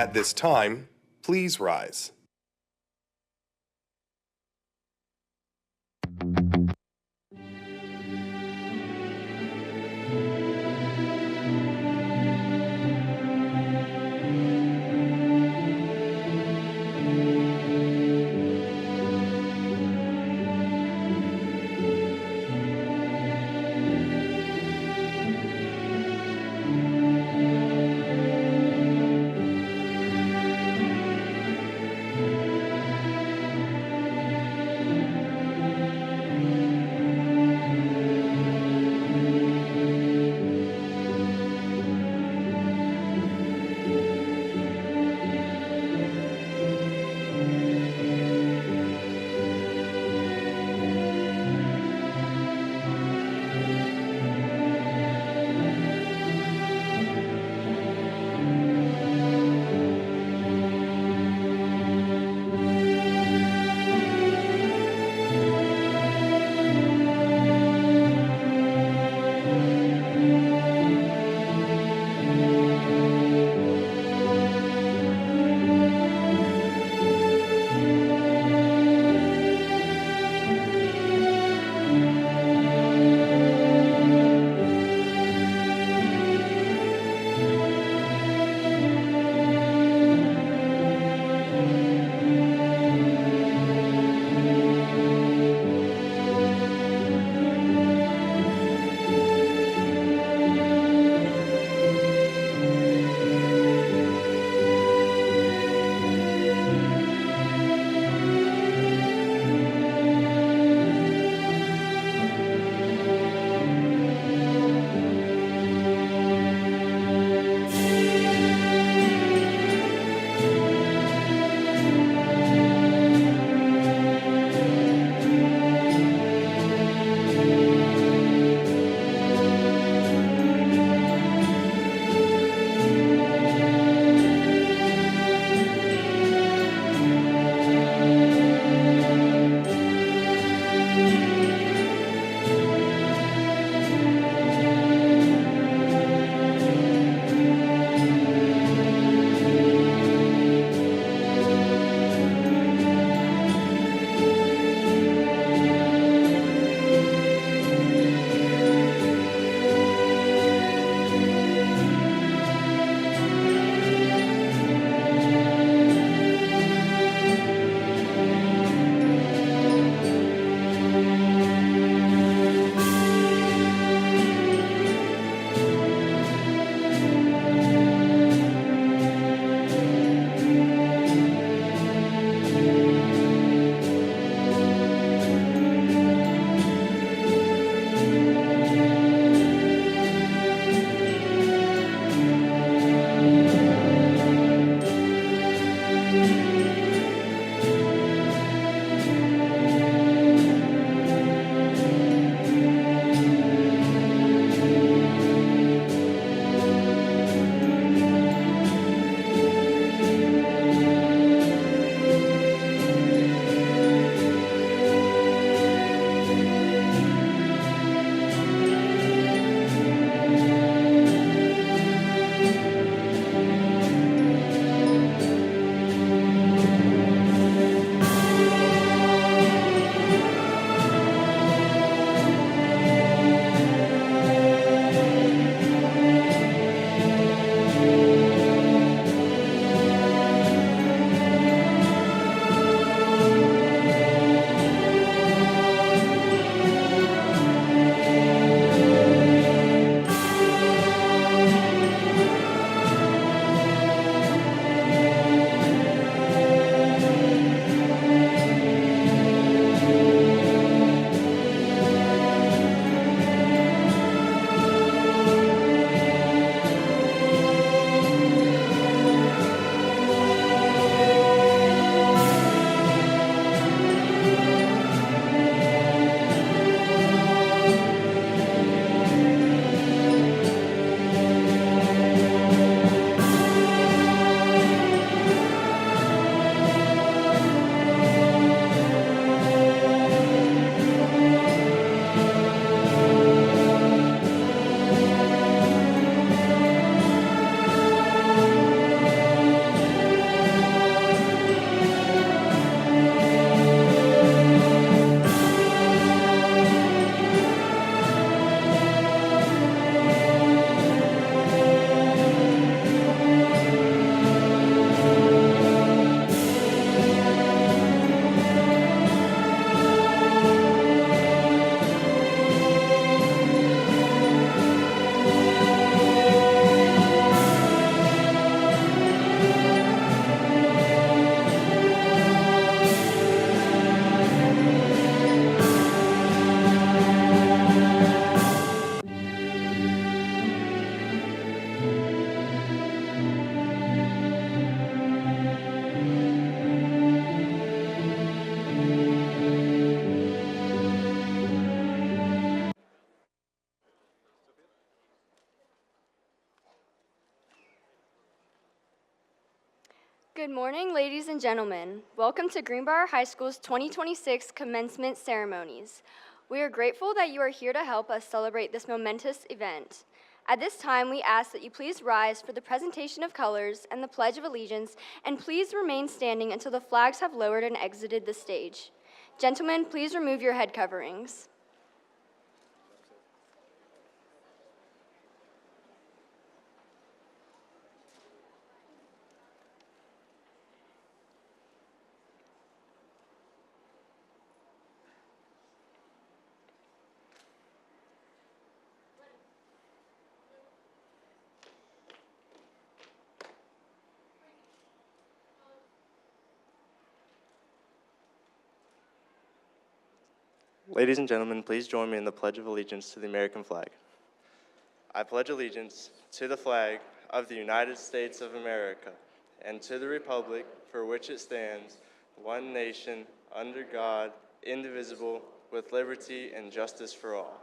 At this time, please rise. Good morning, ladies and gentlemen. Welcome to Greenbrier High School's 2026 commencement ceremonies. We are grateful that you are here to help us celebrate this momentous event. At this time, we ask that you please rise for the presentation of colors and the Pledge of Allegiance, and please remain standing until the flags have lowered and exited the stage. Gentlemen, please remove your head coverings. Ladies and gentlemen, please join me in the Pledge of Allegiance to the American flag. I pledge allegiance to the flag of the United States of America and to the republic for which it stands, one nation, under God, indivisible, with liberty and justice for all.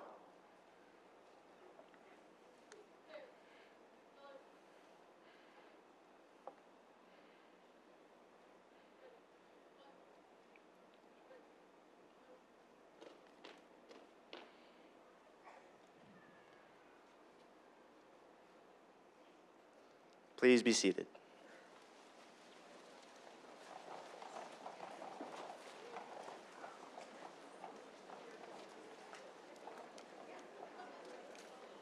Please be seated.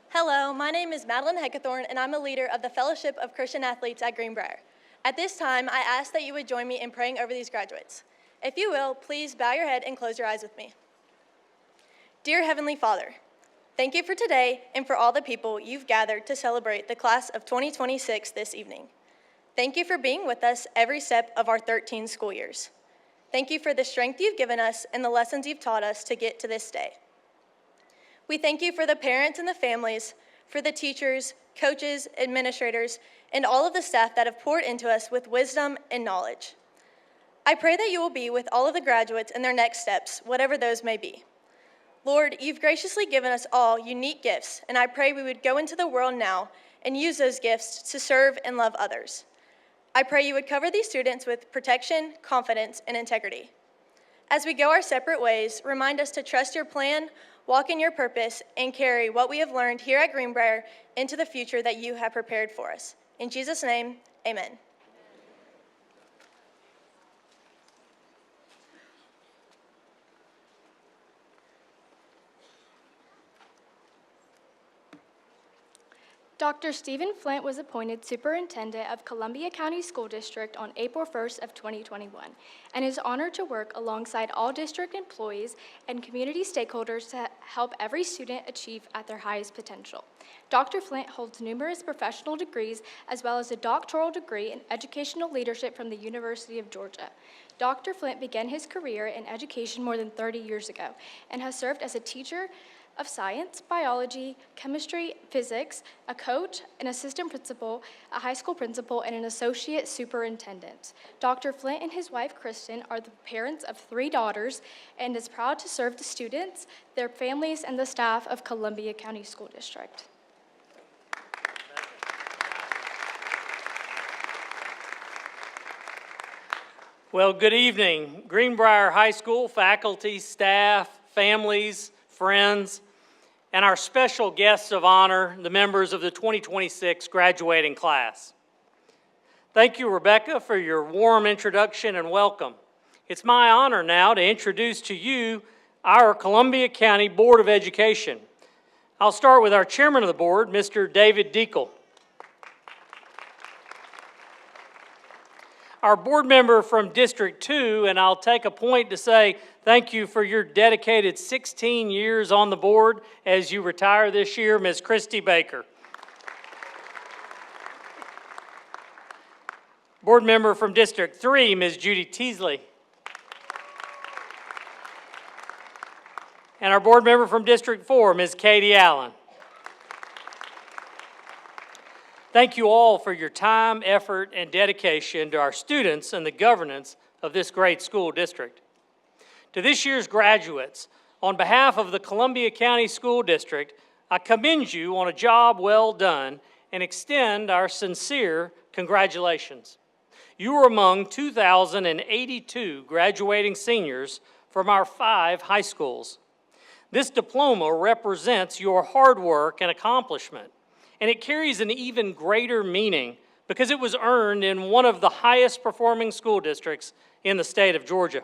Hello, my name is Madeline Heckathorn, and I'm a leader of the Fellowship of Christian Athletes at Greenbrier. At this time, I ask that you would join me in praying over these graduates. If you will, please bow your head and close your eyes with me. Dear Heavenly Father, thank you for today and for all the people you've gathered to celebrate the class of 2026 this evening. Thank you for being with us every step of our 13 school years. Thank you for the strength you've given us and the lessons you've taught us to get to this day. We thank you for the parents and the families, for the teachers, coaches, administrators, and all of the staff that have poured into us with wisdom and knowledge. I pray that you will be with all of the graduates in their next steps, whatever those may be. Lord, you've graciously given us all unique gifts, and I pray we would go into the world now and use those gifts to serve and love others. I pray you would cover these students with protection, confidence, and integrity. As we go our separate ways, remind us to trust your plan, walk in your purpose, and carry what we have learned here at Greenbrier into the future that you have prepared for us. In Jesus' name, amen. Dr. Stephen Flint was appointed Superintendent of Columbia County School District on April 1st of 2021 and is honored to work alongside all district employees and community stakeholders to help every student achieve at their highest potential. Dr. Flint holds numerous professional degrees as well as a doctoral degree in educational leadership from the University of Georgia. Dr. Flint began his career in education more than 30 years ago and has served as a teacher of science, biology, chemistry, physics, a coach, an assistant principal, a high school principal, and an associate superintendent. Dr. Flint and his wife, Kristen, are the parents of 3 daughters and is proud to serve the students, their families, and the staff of Columbia County School District. Well, good evening, Greenbrier High School faculty, staff, families, friends, and our special guests of honor, the members of the 2026 graduating class. Thank you, Rebecca, for your warm introduction and welcome. It's my honor now to introduce to you our Columbia County Board of Education. I'll start with our chairman of the board, Mr. David Deacle. Our board member from District 2, and I'll take a point to say thank you for your dedicated 16 years on the board as you retire this year, Ms. Christy Baker. Board member from District 3, Ms. Judy Teasley. And our board member from District 4, Ms. Katie Allen. Thank you all for your time, effort, and dedication to our students and the governance of this great school district. To this year's graduates, on behalf of the Columbia County School District, I commend you on a job well done and extend our sincere congratulations. You are among 2,082 graduating seniors from our 5 high schools. This diploma represents your hard work and accomplishment, and it carries an even greater meaning because it was earned in one of the highest performing school districts in the state of Georgia.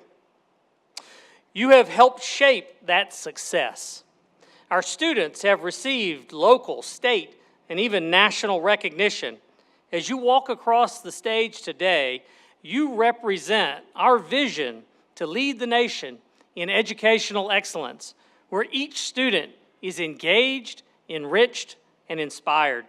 You have helped shape that success. Our students have received local, state, and even national recognition. As you walk across the stage today, you represent our vision to lead the nation in educational excellence, where each student is engaged, enriched, and inspired.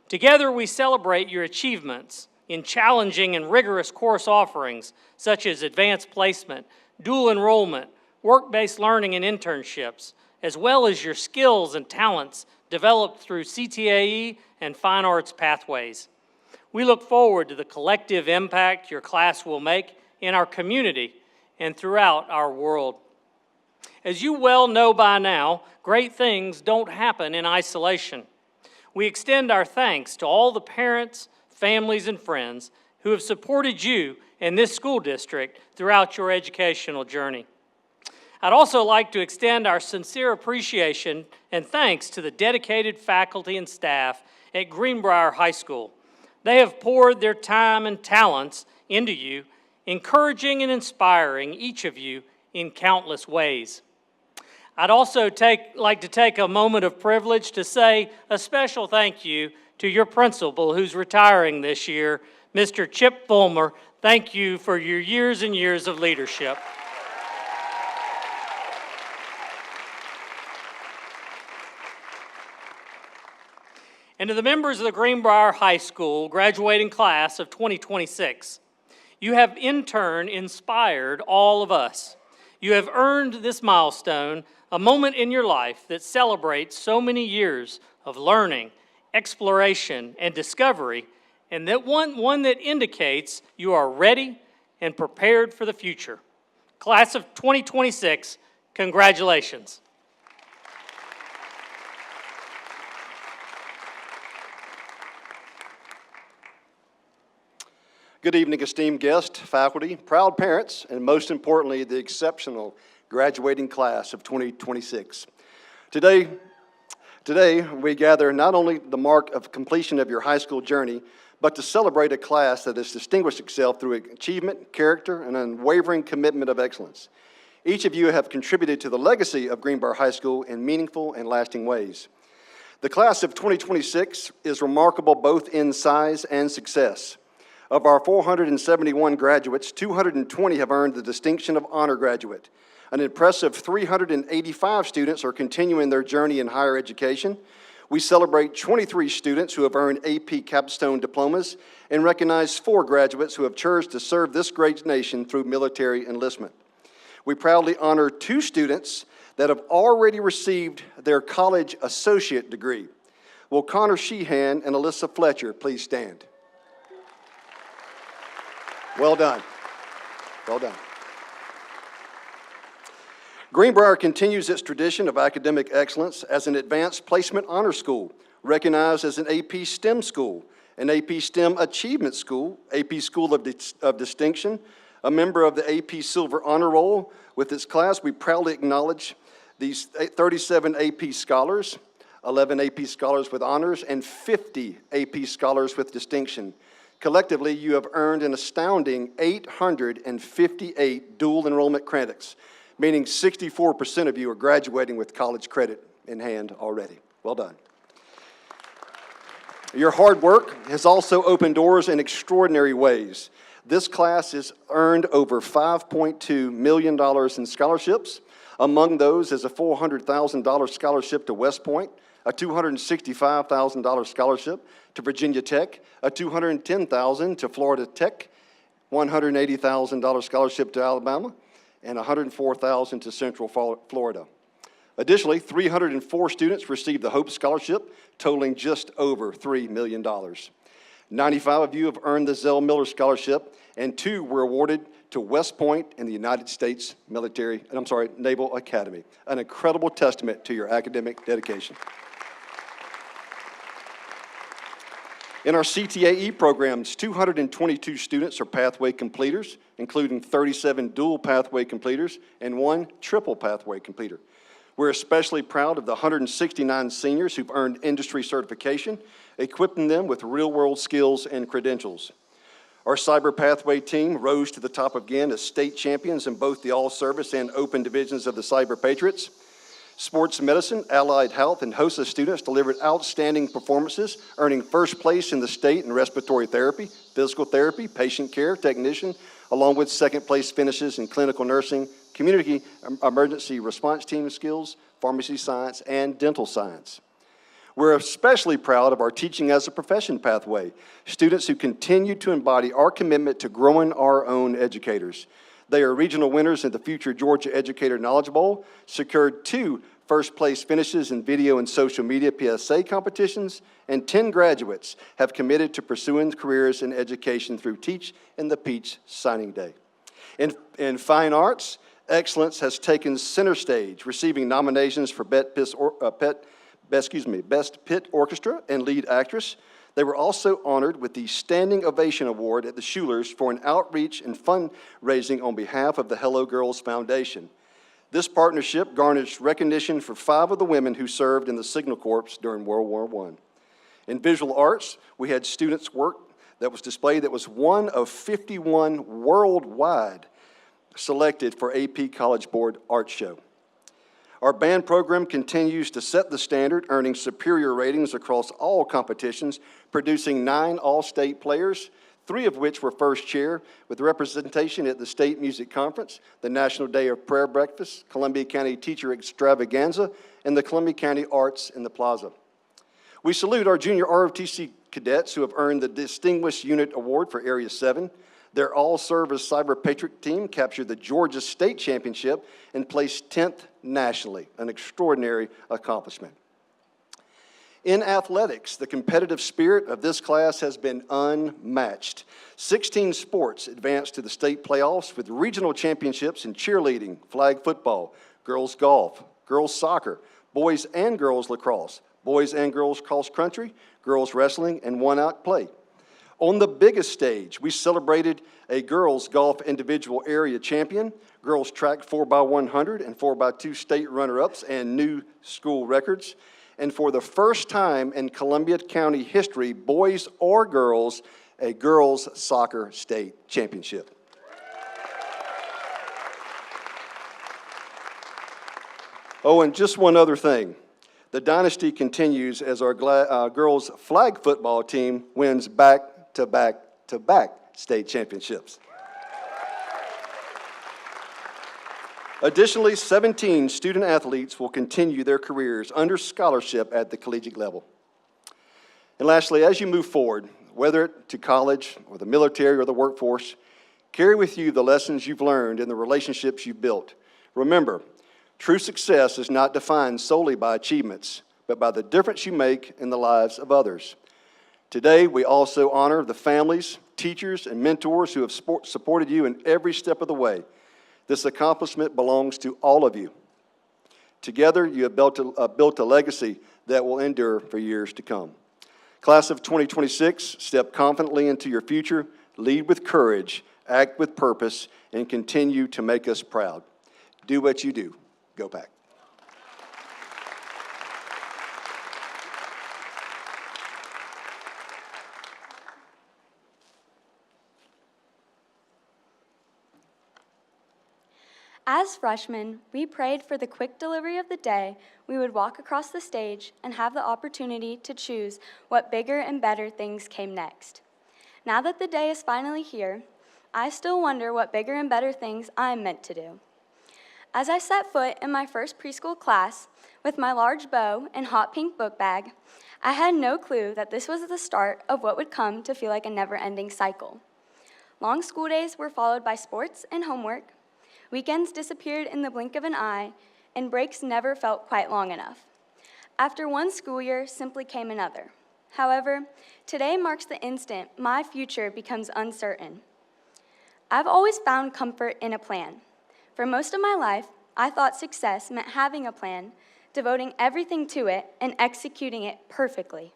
Together, we celebrate your achievements in challenging and rigorous course offerings, such as advanced placement, dual enrollment, work-based learning and internships, as well as your skills and talents developed through CTAE and fine arts pathways. We look forward to the collective impact your class will make in our community and throughout our world. As you well know by now, great things don't happen in isolation. We extend our thanks to all the parents, families, and friends who have supported you and this school district throughout your educational journey. I'd also like to extend our sincere appreciation and thanks to the dedicated faculty and staff at Greenbrier High School. They have poured their time and talents into you, encouraging and inspiring each of you in countless ways. I'd also like to take a moment of privilege to say a special thank you to your principal, who's retiring this year, Mr. Chip Fulmer. Thank you for your years and years of leadership. And to the members of the Greenbrier High School graduating class of 2026, you have in turn inspired all of us. You have earned this milestone, a moment in your life that celebrates so many years of learning, exploration, and discovery, and that one that indicates you are ready and prepared for the future. Class of 2026, congratulations. Good evening, esteemed guests, faculty, proud parents, and most importantly, the exceptional graduating class of 2026. Today we gather not only the mark of completion of your high school journey, but to celebrate a class that has distinguished itself through achievement, character, and unwavering commitment of excellence. Each of you have contributed to the legacy of Greenbrier High School in meaningful and lasting ways. The class of 2026 is remarkable both in size and success. Of our 471 graduates, 220 have earned the distinction of honor graduate. An impressive 385 students are continuing their journey in higher education. We celebrate 23 students who have earned AP capstone diplomas and recognize 4 graduates who have chosen to serve this great nation through military enlistment. We proudly honor 2 students that have already received their college associate degree. Will Connor Sheehan and Alyssa Fletcher please stand? Well done. Well done. Greenbrier continues its tradition of academic excellence as an advanced placement honor school, recognized as an AP STEM school, an AP STEM achievement school, AP School of Distinction, a member of the AP Silver Honor Roll. With its class, we proudly acknowledge these 37 AP scholars, 11 AP scholars with honors, and 50 AP scholars with distinction. Collectively, you have earned an astounding 858 dual enrollment credits, meaning 64% of you are graduating with college credit in hand already. Well done. Your hard work has also opened doors in extraordinary ways. This class has earned over $5.2 million in scholarships. Among those is a $400,000 scholarship to West Point, a $265,000 scholarship to Virginia Tech, a $210,000 to Florida Tech, $180,000 scholarship to Alabama, and $104,000 to Central Florida. Additionally, 304 students received the Hope Scholarship, totaling just over $3 million. 95 of you have earned the Zell Miller Scholarship, and 2 were awarded to West Point and the United States Naval Academy. An incredible testament to your academic dedication. In our CTAE programs, 222 students are pathway completers, including 37 dual pathway completers and 1 triple pathway completer. We're especially proud of the 169 seniors who've earned industry certification, equipping them with real-world skills and credentials. Our Cyber Pathway team rose to the top again as state champions in both the all-service and open divisions of the Cyber Patriots. Sports medicine, allied health, and HOSA students delivered outstanding performances, earning first place in the state in respiratory therapy, physical therapy, patient care, technician, along with second place finishes in clinical nursing, community emergency response team skills, pharmacy science, and dental science. We're especially proud of our Teaching as a Profession pathway, students who continue to embody our commitment to growing our own educators. They are regional winners in the Future Georgia Educator Knowledge Bowl, secured 2 first-place finishes in video and social media PSA competitions, and 10 graduates have committed to pursuing careers in education through Teach in the Peach signing day. In fine arts, excellence has taken center stage, receiving nominations for Best Pit Orchestra and Lead Actress. They were also honored with the Standing Ovation Award at the Schulers for an outreach and fundraising on behalf of the Hello Girls Foundation. This partnership garnished recognition for 5 of the women who served in the Signal Corps during World War I. In visual arts, we had students' work that was displayed that was one of 51 worldwide selected for AP College Board Art Show. Our band program continues to set the standard, earning superior ratings across all competitions, producing 9 all-state players, 3 of which were first chair, with representation at the State Music Conference, the National Day of Prayer Breakfast, Columbia County Teacher Extravaganza, and the Columbia County Arts in the Plaza. We salute our junior ROTC cadets who have earned the Distinguished Unit Award for Area 7. Their all-service Cyber Patriot team captured the Georgia State Championship and placed 10th nationally, an extraordinary accomplishment. In athletics, the competitive spirit of this class has been unmatched. 16 sports advanced to the state playoffs with regional championships in cheerleading, flag football, girls golf, girls soccer, boys and girls lacrosse, boys and girls cross country, girls wrestling, and one-out play. On the biggest stage, we celebrated a girls golf individual area champion, girls track 4x100 and 4x2 state runner-ups and new school records. And for the first time in Columbia County history, boys or girls, a girls soccer state championship. Oh, and just one other thing. The dynasty continues as our girls flag football team wins back-to-back-to-back state championships. Additionally, 17 student athletes will continue their careers under scholarship at the collegiate level. And lastly, as you move forward, whether to college or the military or the workforce, carry with you the lessons you've learned and the relationships you've built. Remember, true success is not defined solely by achievements, but by the difference you make in the lives of others. Today, we also honor the families, teachers, and mentors who have supported you in every step of the way. This accomplishment belongs to all of you. Together, you have built a legacy that will endure for years to come. Class of 2026, step confidently into your future, lead with courage, act with purpose, and continue to make us proud. Do what you do. Go Pack. As freshmen, we prayed for the quick delivery of the day we would walk across the stage and have the opportunity to choose what bigger and better things came next. Now that the day is finally here, I still wonder what bigger and better things I'm meant to do. As I set foot in my first preschool class with my large bow and hot pink book bag, I had no clue that this was the start of what would come to feel like a never-ending cycle. Long school days were followed by sports and homework. Weekends disappeared in the blink of an eye, and breaks never felt quite long enough. After one school year simply came another. However, today marks the instant my future becomes uncertain. I've always found comfort in a plan. For most of my life, I thought success meant having a plan, devoting everything to it, and executing it perfectly.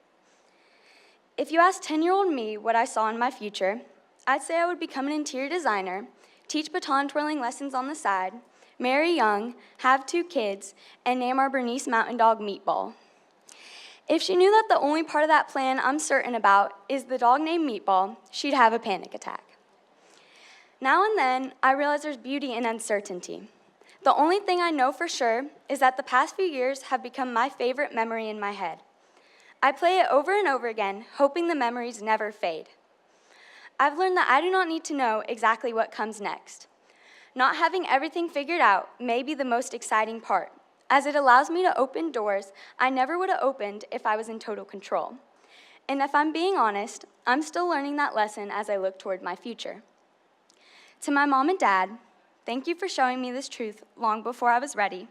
If you ask 10-year-old me what I saw in my future, I'd say I would become an interior designer, teach baton twirling lessons on the side, marry young, have 2 kids, and name our Bernese Mountain Dog Meatball. If she knew that the only part of that plan I'm certain about is the dog named Meatball, she'd have a panic attack. Now and then, I realize there's beauty in uncertainty. The only thing I know for sure is that the past few years have become my favorite memory in my head. I play it over and over again, hoping the memories never fade. I've learned that I do not need to know exactly what comes next. Not having everything figured out may be the most exciting part, as it allows me to open doors I never would have opened if I was in total control. And if I'm being honest, I'm still learning that lesson as I look toward my future. To my mom and dad, thank you for showing me this truth long before I was ready,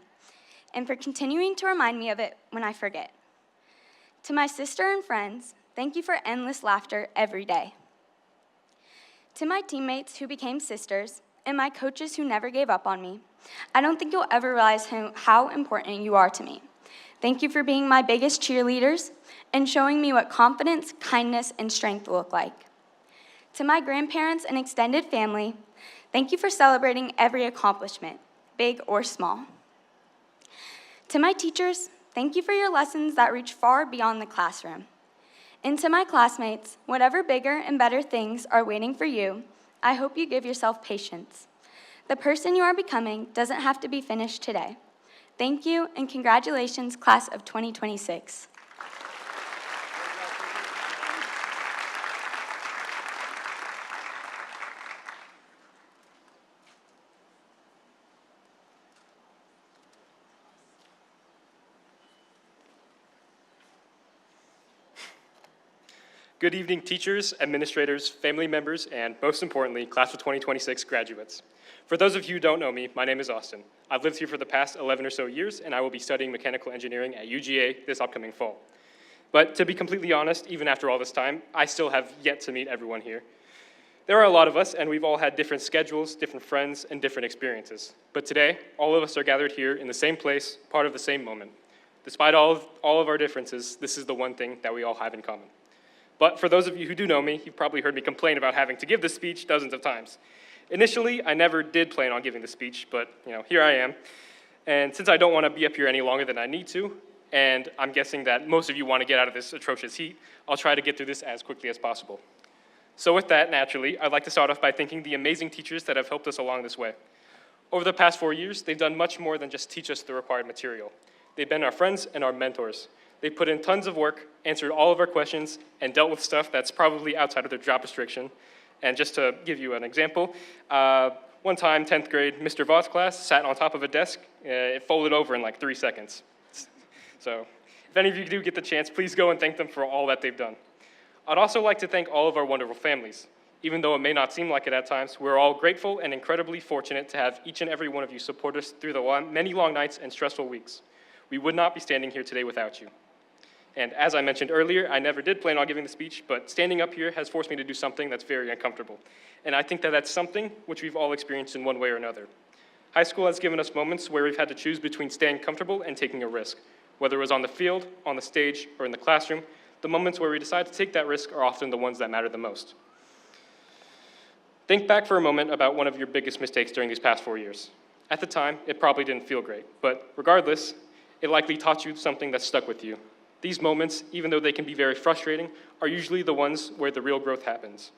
and for continuing to remind me of it when I forget. To my sister and friends, thank you for endless laughter every day. To my teammates who became sisters, and my coaches who never gave up on me, I don't think you'll ever realize how important you are to me. Thank you for being my biggest cheerleaders and showing me what confidence, kindness, and strength look like. To my grandparents and extended family, thank you for celebrating every accomplishment, big or small. To my teachers, thank you for your lessons that reach far beyond the classroom. And to my classmates, whatever bigger and better things are waiting for you, I hope you give yourself patience. The person you are becoming doesn't have to be finished today. Thank you, and congratulations, class of 2026. Good evening, teachers, administrators, family members, and most importantly, class of 2026 graduates. For those of you who don't know me, my name is Austin. I've lived here for the past 11 or so years, and I will be studying mechanical engineering at UGA this upcoming fall. But to be completely honest, even after all this time, I still have yet to meet everyone here. There are a lot of us, and we've all had different schedules, different friends, and different experiences. But today, all of us are gathered here in the same place, part of the same moment. Despite all of our differences, this is the one thing that we all have in common. But for those of you who do know me, you've probably heard me complain about having to give this speech dozens of times. Initially, I never did plan on giving the speech, but here I am. And since I don't want to be up here any longer than I need to, and I'm guessing that most of you want to get out of this atrocious heat, I'll try to get through this as quickly as possible. So with that, naturally, I'd like to start off by thanking the amazing teachers that have helped us along this way. Over the past 4 years, they've done much more than just teach us the required material. They've been our friends and our mentors. They put in tons of work, answered all of our questions, and dealt with stuff that's probably outside of their job restriction. And just to give you an example, one time, 10th grade, Mr. Vaught's class sat on top of a desk. It folded over in like 3 seconds. So if any of you do get the chance, please go and thank them for all that they've done. I'd also like to thank all of our wonderful families. Even though it may not seem like it at times, we're all grateful and incredibly fortunate to have each and every one of you support us through the many long nights and stressful weeks. We would not be standing here today without you. And as I mentioned earlier, I never did plan on giving the speech, but standing up here has forced me to do something that's very uncomfortable. And I think that that's something which we've all experienced in one way or another. High school has given us moments where we've had to choose between staying comfortable and taking a risk. Whether it was on the field, on the stage, or in the classroom, the moments where we decide to take that risk are often the ones that matter the most. Think back for a moment about one of your biggest mistakes during these past 4 years. At the time, it probably didn't feel great, but regardless, it likely taught you something that stuck with you. These moments, even though they can be very frustrating, are usually the ones where the real growth happens.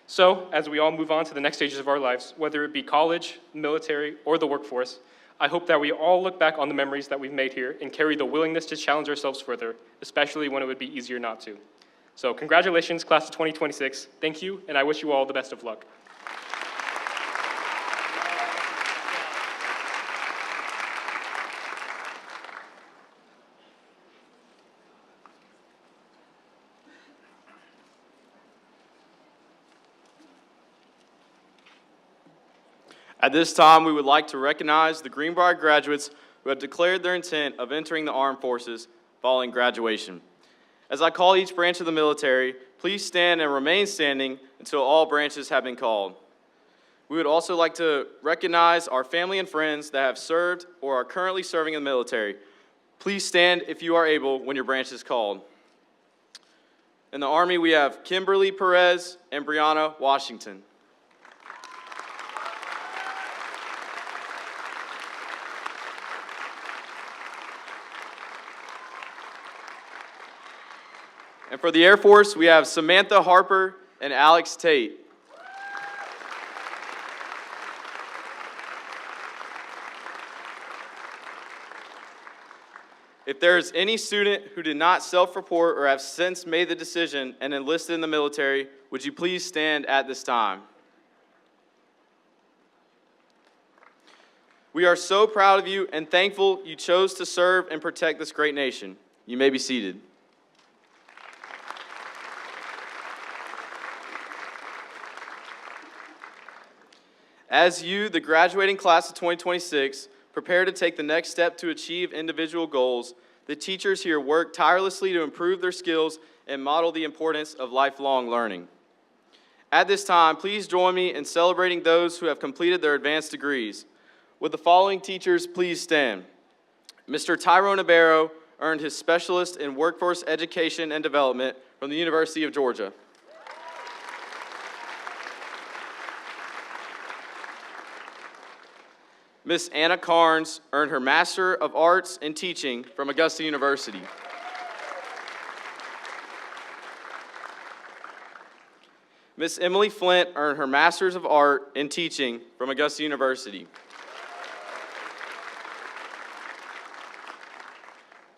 So, as we all move on to the next stages of our lives, whether it be college, military, or the workforce, I hope that we all look back on the memories that we've made here and carry the willingness to challenge ourselves further, especially when it would be easier not to. So, congratulations, class of 2026. Thank you, and I wish you all the best of luck. At this time, we would like to recognize the Greenbrier graduates who have declared their intent of entering the armed forces following graduation. As I call each branch of the military, please stand and remain standing until all branches have been called. We would also like to recognize our family and friends that have served or are currently serving in the military. Please stand if you are able when your branch is called. In the Army, we have Kimberly Perez and Brianna Washington. And for the Air Force, we have Samantha Harper and Alex Tate. If there is any student who did not self-report or have since made the decision and enlisted in the military, would you please stand at this time? We are so proud of you and thankful you chose to serve and protect this great nation. You may be seated. As you, the graduating class of 2026, prepare to take the next step to achieve individual goals, the teachers here work tirelessly to improve their skills and model the importance of lifelong learning. At this time, please join me in celebrating those who have completed their advanced degrees. Would the following teachers please stand? Mr. Tyrone Ibero earned his Specialist in Workforce Education and Development from the University of Georgia. Miss Anna Carnes earned her Master of Arts in Teaching from Augusta University. Miss Emily Flint earned her Master's of Art in Teaching from Augusta University.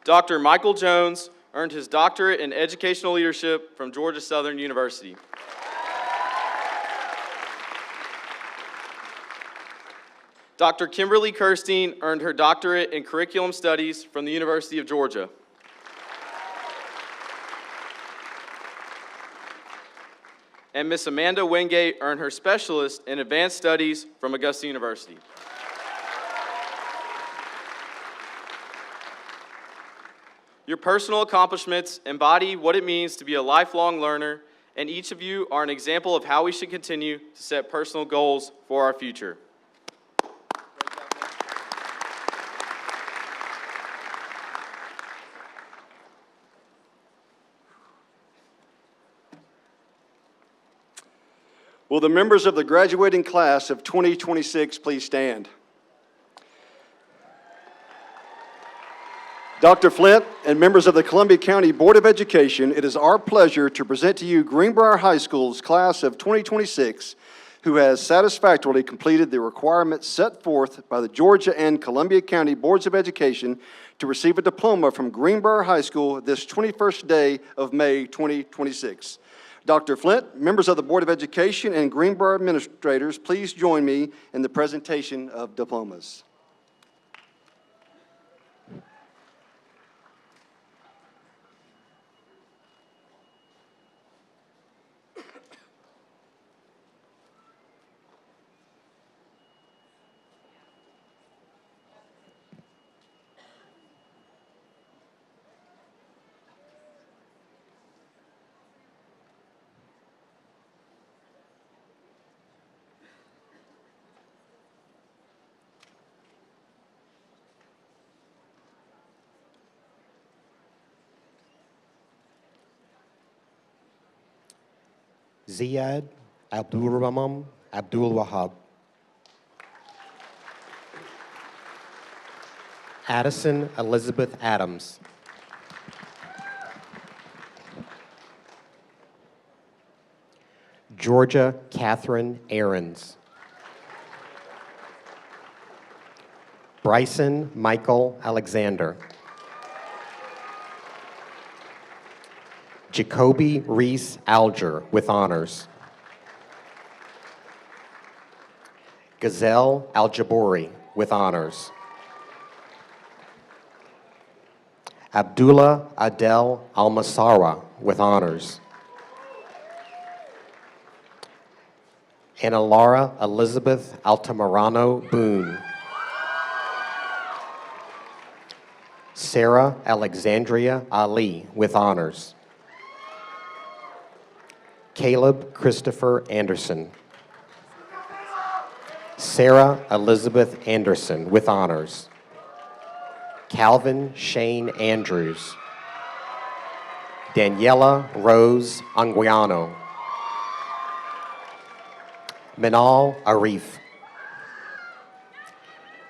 Dr. Michael Jones earned his Doctorate in Educational Leadership from Georgia Southern University. Dr. Kimberly Kirstein earned her Doctorate in Curriculum Studies from the University of Georgia. And Miss Amanda Wingate earned her Specialist in Advanced Studies from Augusta University. Your personal accomplishments embody what it means to be a lifelong learner, and each of you are an example of how we should continue to set personal goals for our future. Will the members of the graduating class of 2026 please stand? Dr. Flint and members of the Columbia County Board of Education, it is our pleasure to present to you Greenbrier High School's class of 2026, who has satisfactorily completed the requirements set forth by the Georgia and Columbia County Boards of Education to receive a diploma from Greenbrier High School this 21st day of May 2026. Dr. Flint, members of the Board of Education, and Greenbrier administrators, please join me in the presentation of diplomas. Ziad Abdulrahman Abdul Wahab. Addison Elizabeth Adams. Georgia Catherine Aarons. Bryson Michael Alexander. Jacoby Reese Alger with honors. Gazelle Aljabori with honors. Abdullah Adel Almasara with honors. Analara Elizabeth Altamirano Boone. Sarah Alexandria Ali with honors. Caleb Christopher Anderson. Sarah Elizabeth Anderson with honors. Calvin Shane Andrews. Daniela Rose Anguiano. Minal Arif.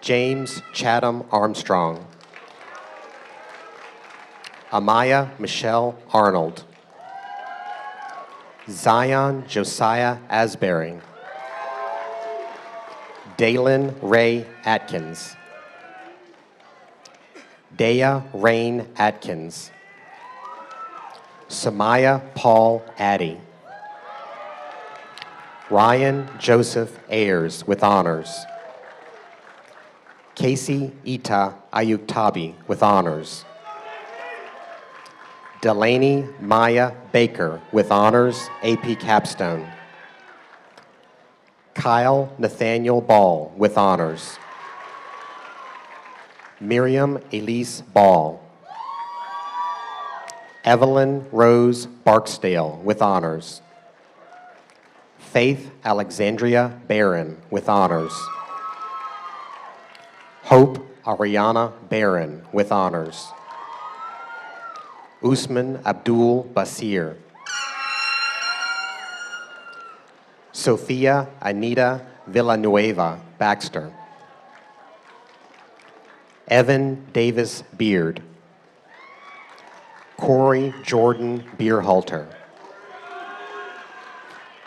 James Chatham Armstrong. Amaya Michelle Arnold. Zion Josiah Asbury. Dalen Ray Atkins. Dea Rain Atkins. Samaya Paul Addy. Ryan Joseph Ayers with honors. Casey Ita Ayuktabi with honors. Delaney Maya Baker with honors, AP Capstone. Kyle Nathaniel Ball with honors. Miriam Elise Ball. Evelyn Rose Barksdale with honors. Faith Alexandria Barron with honors. Hope Ariana Barron with honors. Usman Abdul Basir. Sophia Anita Villanueva Baxter. Evan Davis Beard. Corey Jordan Beerhalter.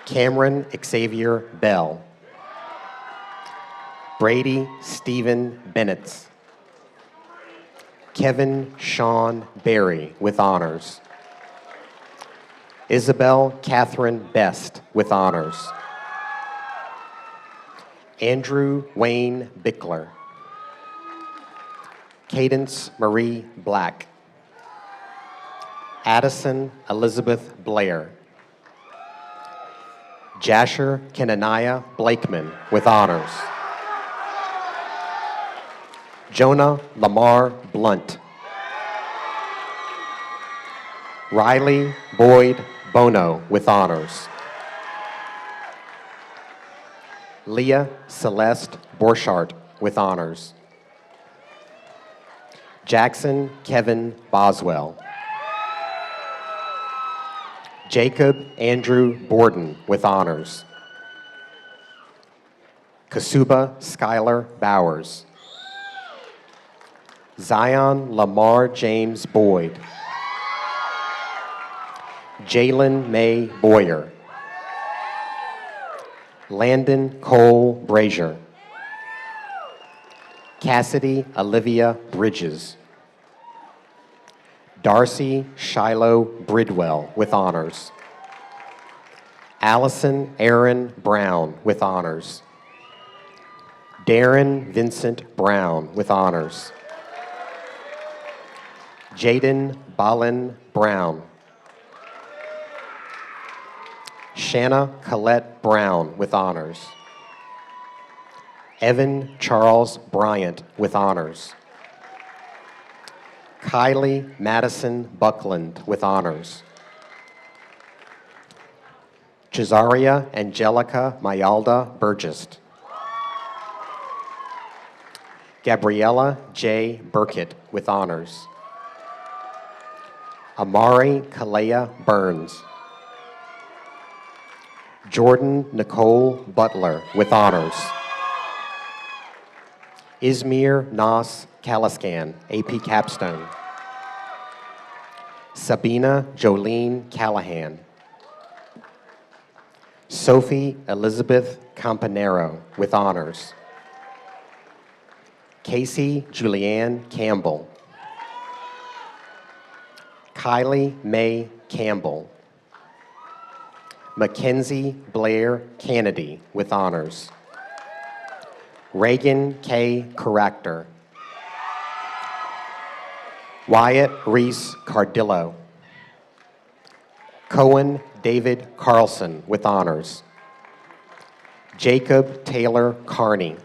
Cameron Xavier Bell. Brady Stephen Bennett. Kevin Sean Berry with honors. Isabel Catherine Best with honors. Andrew Wayne Bickler. Cadence Marie Black. Addison Elizabeth Blair. Jasher Kenaniah Blakeman with honors. Jonah Lamar Blunt. Riley Boyd Bono with honors. Leah Celeste Borchardt with honors. Jackson Kevin Boswell. Jacob Andrew Borden with honors. Kasuba Skylar Bowers. Zion Lamar James Boyd. Jalen May Boyer. Landon Cole Brazier. Cassidy Olivia Bridges. Darcy Shiloh Bridwell with honors. Allison Aaron Brown with honors. Darren Vincent Brown with honors. Jaden Balin Brown. Shanna Collette Brown with honors. Evan Charles Bryant with honors. Kylie Madison Buckland with honors. Cesaria Angelica Mayalda Burgess. Gabriella J. Burkett with honors. Amari Kalea Burns. Jordan Nicole Butler with honors. Izmir Nas Kaliskan, AP Capstone. Sabina Jolene Callahan. Sophie Elizabeth Campanero with honors. Casey Julianne Campbell. Kylie Mae Campbell. Mackenzie Blair Kennedy with honors. Reagan K. Caracter. Wyatt Reese Cardillo. Cohen David Carlson with honors. Jacob Taylor Carney.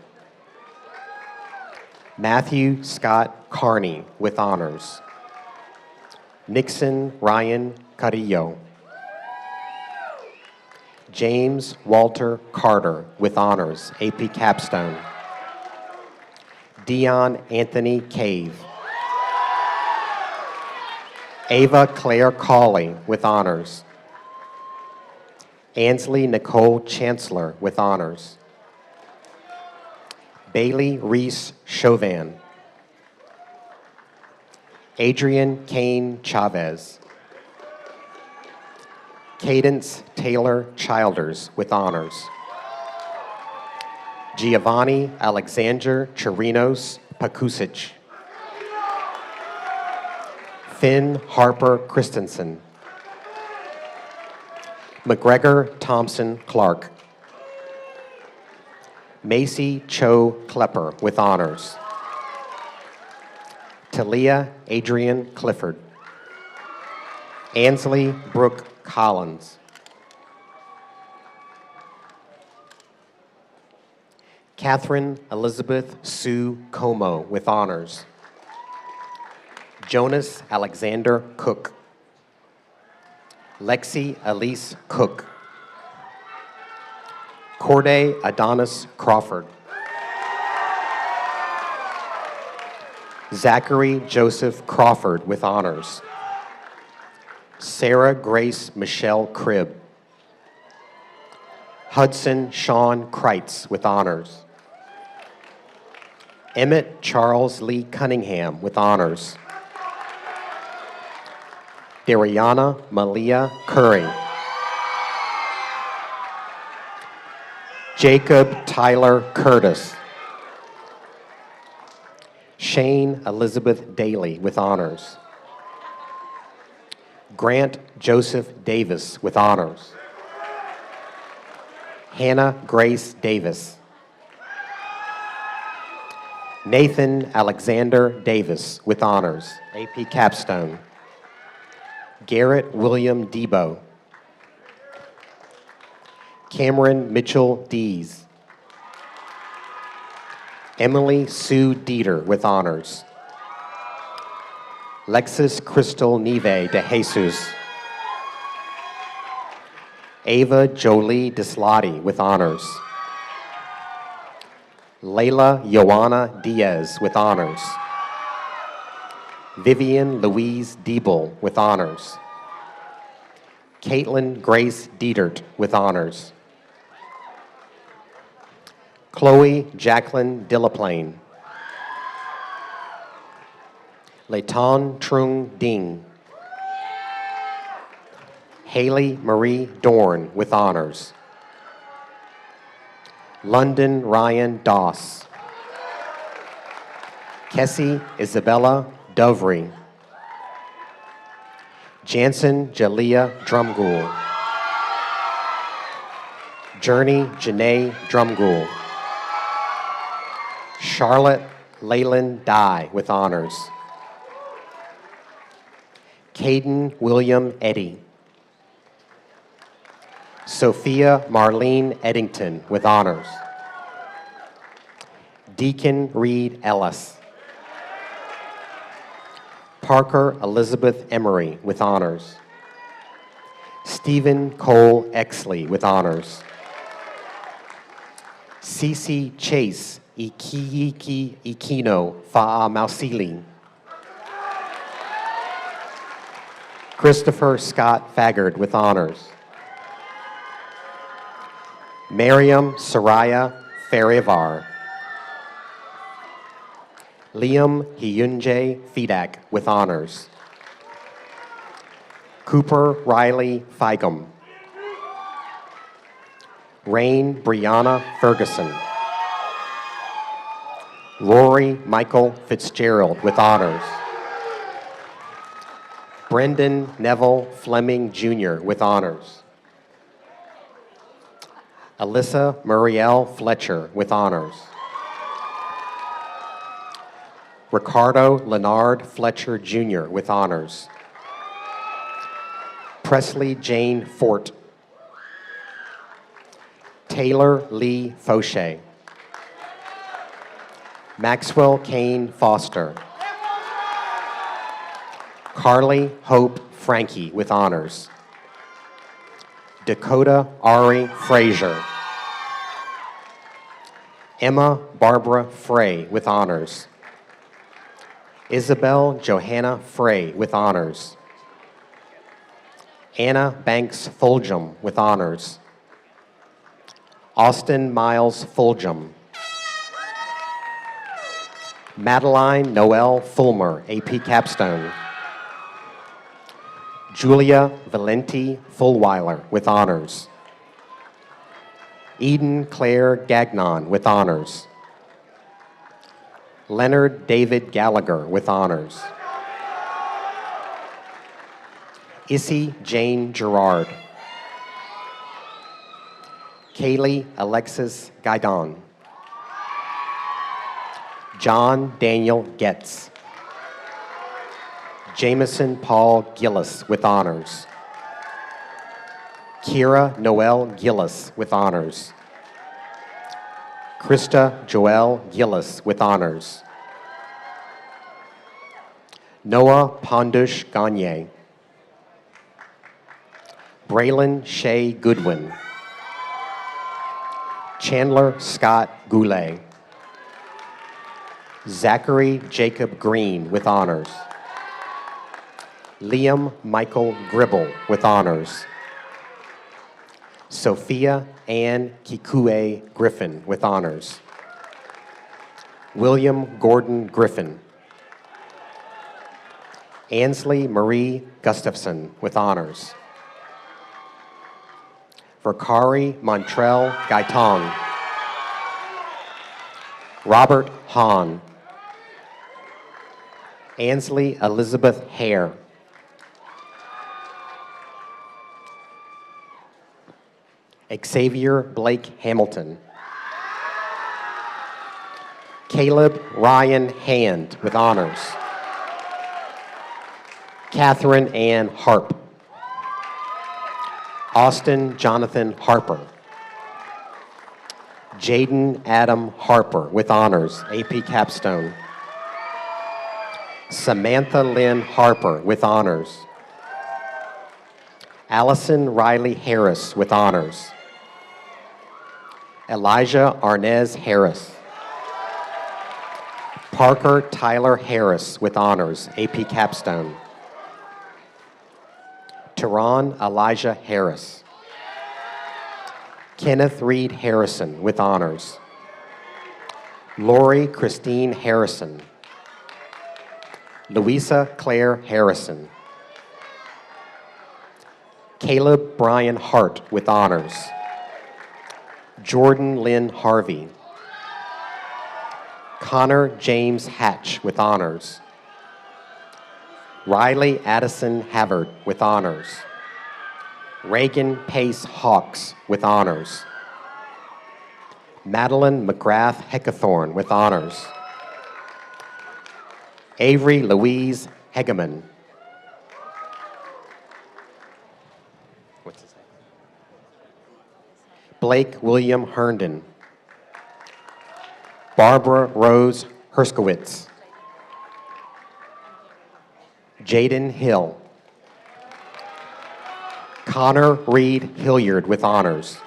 Matthew Scott Carney with honors. Nixon Ryan Carrillo. James Walter Carter with honors, AP Capstone. Dion Anthony Cave. Ava Claire Cawley with honors. Ansley Nicole Chancellor with honors. Bailey Reese Chauvin. Adrian Kane Chavez. Cadence Taylor Childers with honors. Giovanni Alexander Chirinos Pakusic. Finn Harper Christensen. McGregor Thompson Clark. Macy Cho Klepper with honors. Talia Adrian Clifford. Ansley Brooke Collins. Catherine Elizabeth Sue Como with honors. Jonas Alexander Cook. Lexi Elise Cook. Corday Adonis Crawford. Zachary Joseph Crawford with honors. Sarah Grace Michelle Cribb. Hudson Sean Kreitz with honors. Emmett Charles Lee Cunningham with honors. Dariana Malia Curry. Jacob Tyler Curtis. Shane Elizabeth Daly with honors. Grant Joseph Davis with honors. Hannah Grace Davis. Nathan Alexander Davis with honors, AP Capstone. Garrett William Debo. Cameron Mitchell Dees. Emily Sue Dieter with honors. Lexis Crystal Nive de Jesus. Ava Jolie Dislati with honors. Layla Joanna Diaz with honors. Vivian Louise Diebel with honors. Caitlin Grace Dietert with honors. Chloe Jacqueline Dillaplane. Leighton Trung Ding. Haley Marie Dorn with honors. London Ryan Doss. Kessie Isabella Dovry. Jansen Jalea Drumgool. Journey Janae Drumgool. Charlotte Leyland Dye with honors. Caden William Eddy. Sophia Marlene Eddington with honors. Deacon Reed Ellis. Parker Elizabeth Emery with honors. Stephen Cole Exley with honors. Cece Chase Ikiyiki Ikino Fa'a Mausili. Christopher Scott Faggard with honors. Miriam Soraya Farivar. Liam Hyunjae Fidak with honors. Cooper Riley Feigum. Rain Brianna Ferguson. Rory Michael Fitzgerald with honors. Brendan Neville Fleming Jr. with honors. Alyssa Muriel Fletcher with honors. Ricardo Leonard Fletcher Jr. with honors. Presley Jane Fort. Taylor Lee Fauché. Maxwell Kane Foster. Carly Hope Frankie with honors. Dakota Ari Frazier. Emma Barbara Frey with honors. Isabel Johanna Frey with honors. Anna Banks Fulgham with honors. Austin Miles Fulgham. Madeline Noel Fulmer, AP Capstone. Julia Valenti Fulweiler with honors. Eden Claire Gagnon with honors. Leonard David Gallagher with honors. Issy Jane Gerard. Kaylee Alexis Guidon. John Daniel Getz. Jameson Paul Gillis with honors. Kira Noel Gillis with honors. Krista Joelle Gillis with honors. Noah Pondush Gagne. Braylon Shea Goodwin. Chandler Scott Goulet. Zachary Jacob Green with honors. Liam Michael Gribble with honors. Sophia Ann Kikue Griffin with honors. William Gordon Griffin. Ansley Marie Gustafson with honors. Verkari Montrell Gaitong. Robert Hahn. Ansley Elizabeth Hare. Xavier Blake Hamilton. Caleb Ryan Hand with honors. Catherine Ann Harp. Austin Jonathan Harper. Jaden Adam Harper with honors, AP Capstone. Samantha Lynn Harper with honors. Allison Riley Harris with honors. Elijah Arnez Harris. Parker Tyler Harris with honors, AP Capstone. Teron Elijah Harris. Kenneth Reed Harrison with honors. Lori Christine Harrison. Louisa Claire Harrison. Caleb Brian Hart with honors. Jordan Lynn Harvey. Connor James Hatch with honors. Riley Addison Havard with honors. Reagan Pace Hawks with honors. Madeline McGrath Heckathorn with honors. Avery Louise Hegeman. What's his name? Blake William Herndon. Barbara Rose Herskowitz. Jaden Hill. Connor Reed Hilliard with honors.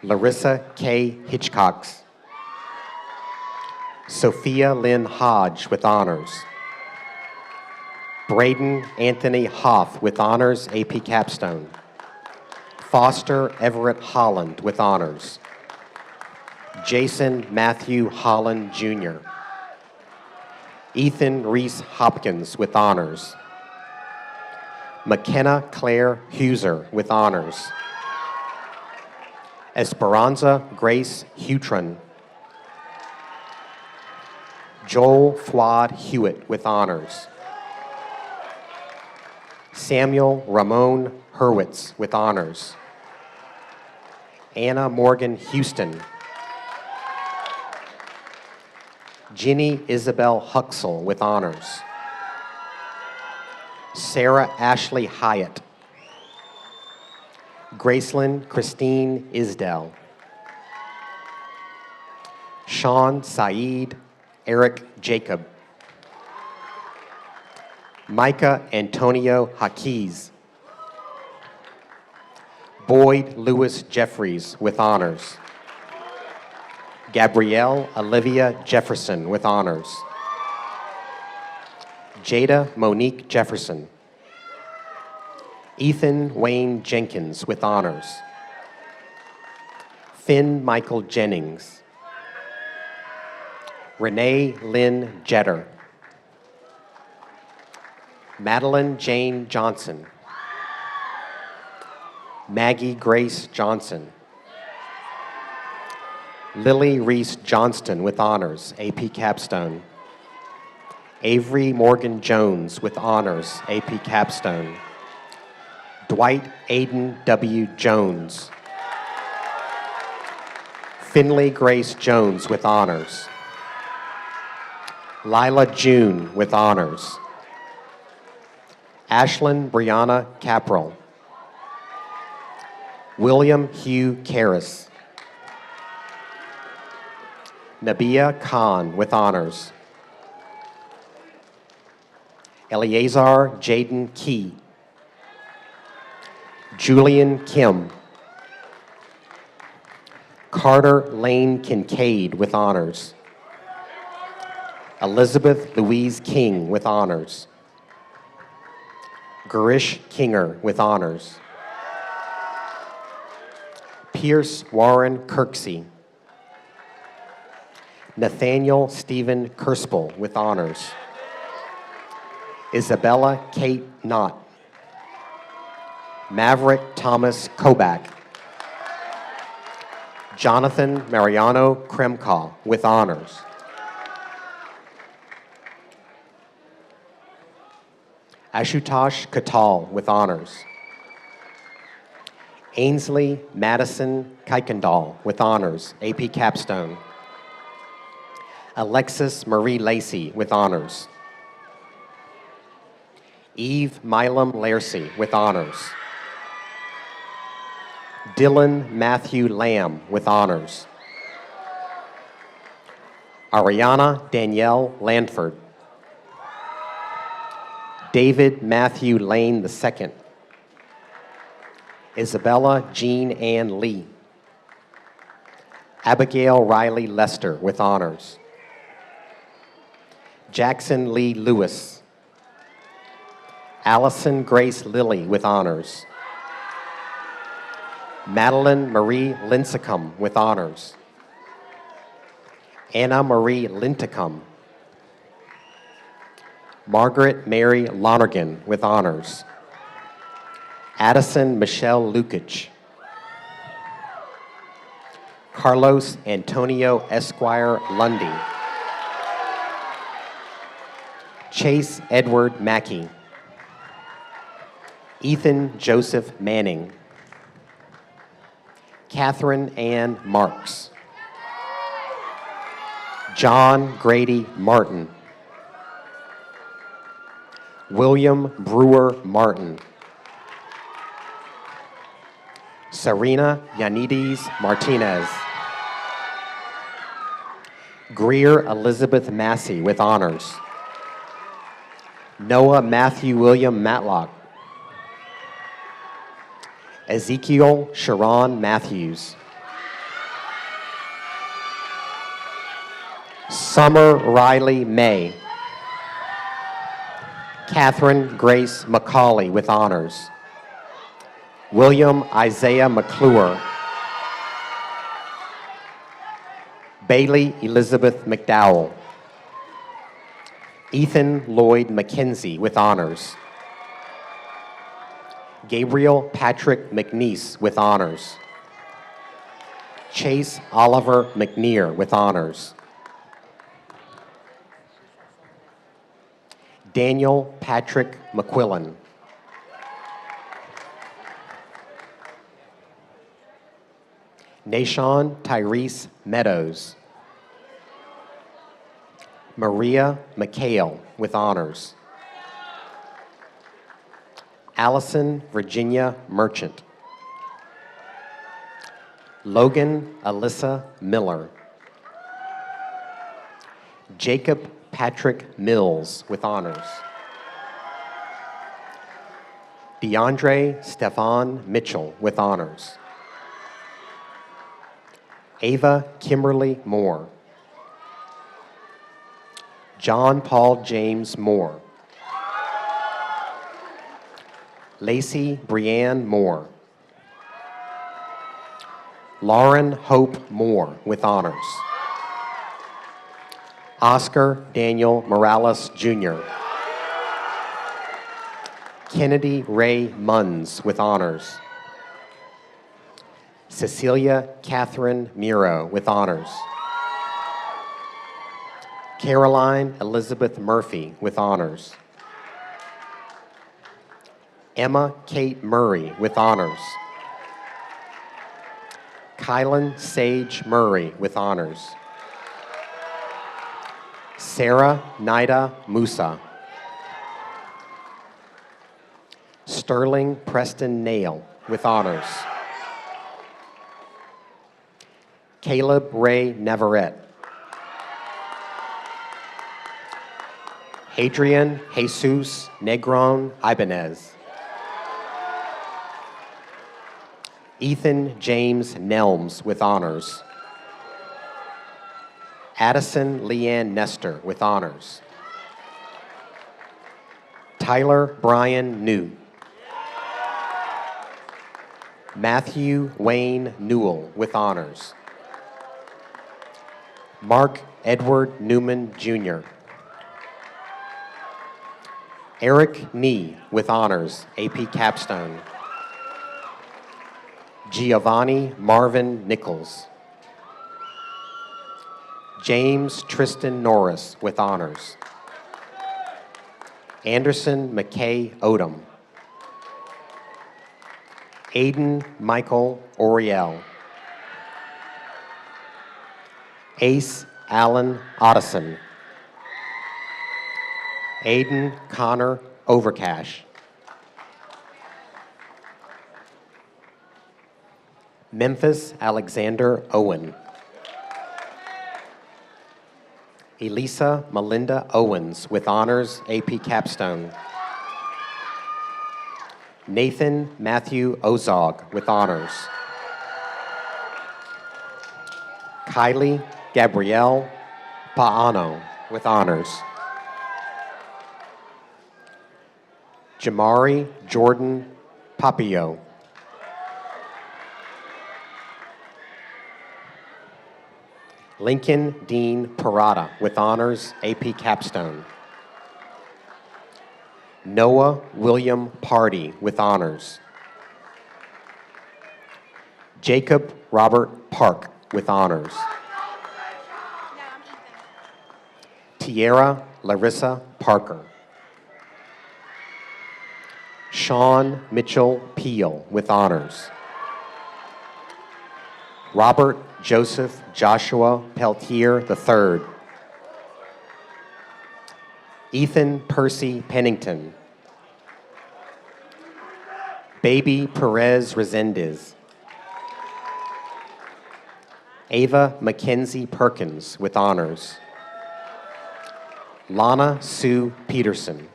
Larissa K. Hitchcox. Sophia Lynn Hodge with honors. Braden Anthony Hoff with honors, AP Capstone. Foster Everett Holland with honors. Jason Matthew Holland Jr. Ethan Reese Hopkins with honors. McKenna Claire Huser with honors. Esperanza Grace Hutron. Joel Fuad Hewitt with honors. Samuel Ramon Hurwitz with honors. Anna Morgan Houston. Ginny Isabel Huxell with honors. Sarah Ashley Hyatt. Gracelyn Christine Isdell. Sean Saeed Eric Jacob. Micah Antonio Hakiz. Boyd Lewis Jeffries with honors. Gabrielle Olivia Jefferson with honors. Jada Monique Jefferson. Ethan Wayne Jenkins with honors. Finn Michael Jennings. Renee Lynn Jetter. Madeline Jane Johnson. Maggie Grace Johnson. Lily Reese Johnston with honors, AP Capstone. Avery Morgan Jones with honors, AP Capstone. Dwight Aiden W. Jones. Finley Grace Jones with honors. Lila June with honors. Ashlyn Brianna Caprell. William Hugh Karras. Nabia Khan with honors. Eleazar Jaden Key. Julian Kim. Carter Lane Kincaid with honors. Elizabeth Louise King with honors. Garish Kinger with honors. Pierce Warren Kirksey. Nathaniel Stephen Kerspel with honors. Isabella Kate Knott. Maverick Thomas Kobach. Jonathan Mariano Kremkaw with honors. Ashutosh Katal with honors. Ainsley Madison Kuykendall with honors, AP Capstone. Alexis Marie Lacey with honors. Eve Milam Laircy with honors. Dylan Matthew Lamb with honors. Ariana Danielle Landford. David Matthew Lane II. Isabella Jean Ann Lee. Abigail Riley Lester with honors. Jackson Lee Lewis. Allison Grace Lilly with honors. Madeline Marie Lincecum with honors. Anna Marie Linticum. Margaret Mary Lonergan with honors. Addison Michelle Lukic. Carlos Antonio Esquire Lundy. Chase Edward Mackey. Ethan Joseph Manning. Catherine Ann Marks. John Grady Martin. William Brewer Martin. Serena Yanides Martinez. Greer Elizabeth Massey with honors. Noah Matthew William Matlock. Ezekiel Sharon Matthews. Summer Riley May. Catherine Grace McCauley with honors. William Isaiah McClure. Bailey Elizabeth McDowell. Ethan Lloyd McKenzie with honors. Gabriel Patrick McNeese with honors. Chase Oliver McNear with honors. Daniel Patrick McQuillan. Nashon Tyrese Meadows. Maria McHale with honors. Allison Virginia Merchant. Logan Alyssa Miller. Jacob Patrick Mills with honors. DeAndre Stefan Mitchell with honors. Ava Kimberly Moore. John Paul James Moore. Lacey Brianne Moore. Lauren Hope Moore with honors. Oscar Daniel Morales, Jr. Kennedy Ray Munns with honors. Cecilia Catherine Miro with honors. Caroline Elizabeth Murphy with honors. Emma Kate Murray with honors. Kylan Sage Murray with honors. Sarah Nida Musa. Sterling Preston Nail with honors. Caleb Ray Navarrete. Hadrian Jesus Negron Ibanez. Ethan James Nelms with honors. Addison Leanne Nestor with honors. Tyler Brian New. Matthew Wayne Newell with honors. Mark Edward Newman, Jr. Eric Nee with honors, AP Capstone. Giovanni Marvin Nichols. James Tristan Norris with honors. Anderson McKay Odom. Aiden Michael Oriel. Ace Allen Otteson. Aiden Connor Overcash. Memphis Alexander Owen. Elisa Melinda Owens with honors, AP Capstone. Nathan Matthew Ozog with honors. Kylie Gabrielle Paano with honors. Jamari Jordan Papio. Lincoln Dean Parada with honors, AP Capstone. Noah William Party with honors. Jacob Robert Park with honors. Tierra Larissa Parker. Sean Mitchell Peel with honors. Robert Joseph Joshua Peltier III. Ethan Percy Pennington. Baby Perez Resendez. Ava Mackenzie Perkins with honors. Lana Sue Peterson.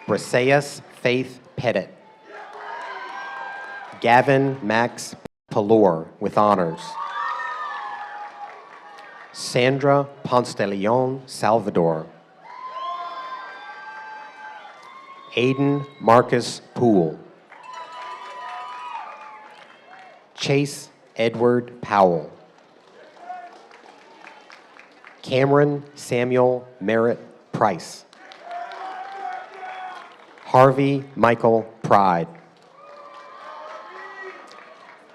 Briseis Faith Pettit. Gavin Max Palour with honors. Sandra Ponce de Leon Salvador. Aiden Marcus Poole. Chase Edward Powell. Cameron Samuel Merritt Price. Harvey Michael Pride.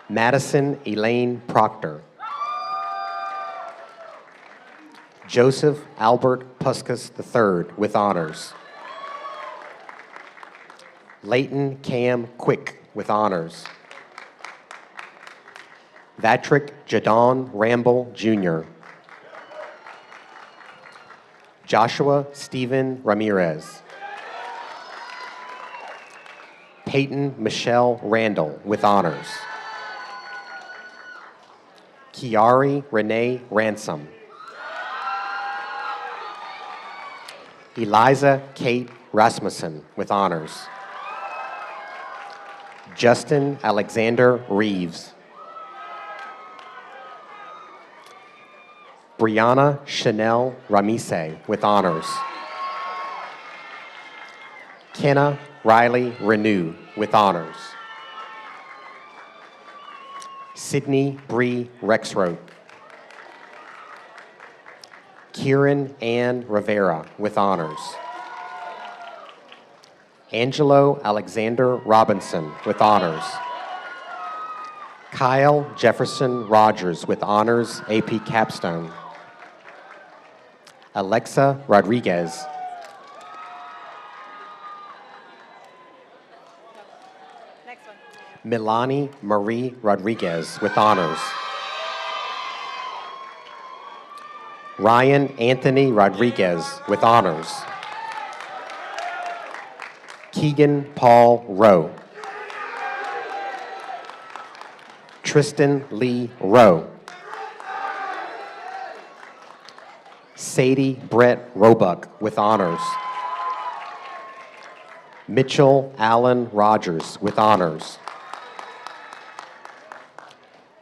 Madison Elaine Proctor. Joseph Albert Puskas III with honors. Leighton Cam Quick with honors. Vatrick Jadon Ramble, Jr. Joshua Stephen Ramirez. Peyton Michelle Randall with honors. Kiari Renee Ransom. Eliza Kate Rasmussen with honors. Justin Alexander Reeves. Brianna Chanel Ramise with honors. Kenna Riley Renew with honors. Sydney Bree Rexroth. Kieran Ann Rivera with honors. Angelo Alexander Robinson with honors. Kyle Jefferson Rogers with honors, AP Capstone. Alexa Rodriguez. Next one. Milani Marie Rodriguez with honors. Ryan Anthony Rodriguez with honors. Keegan Paul Rowe. Tristan Lee Rowe. Sadie Brett Roebuck with honors. Mitchell Allen Rogers with honors.